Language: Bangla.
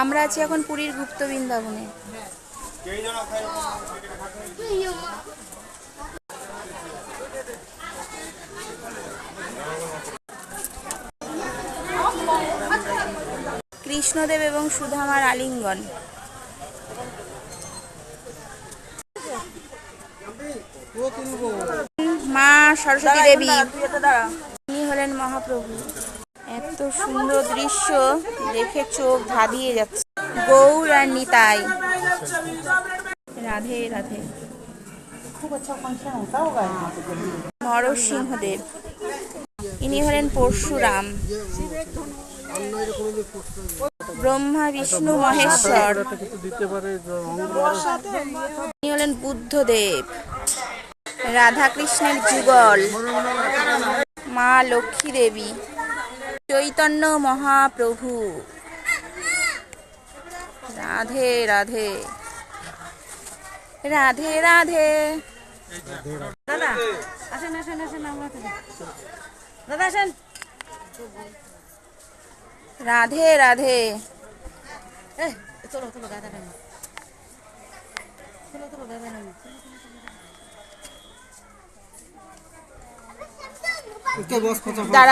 আমরা আছি এখন পুরীর গুপ্ত বৃন্দাবনে। কৃষ্ণদেব এবং সুধামার আলিঙ্গন। মা সরস্বতী দেবী, তিনি হলেন মহাপ্রভু। এত সুন্দর দৃশ্য দেখে চোখ ধাঁধিয়ে যাচ্ছে। গৌর আর নিতাই, রাধে রাধে। নরসিংহদেব, ইনি হলেন পরশুরাম। ব্রহ্মা বিষ্ণু মহেশ্বর, ইনি হলেন বুদ্ধদেব। রাধা কৃষ্ণের যুগল, মা লক্ষ্মী দেবী, চৈতন্য মহাপ্রভু। রাধে রাধে, রাধে রাধে। দাদা আসেন আসেন আসেন, দাদা আসেন। রাধে রাধে। চলো চলো দাদা, চলো চলো দাদা, দাঁড়া।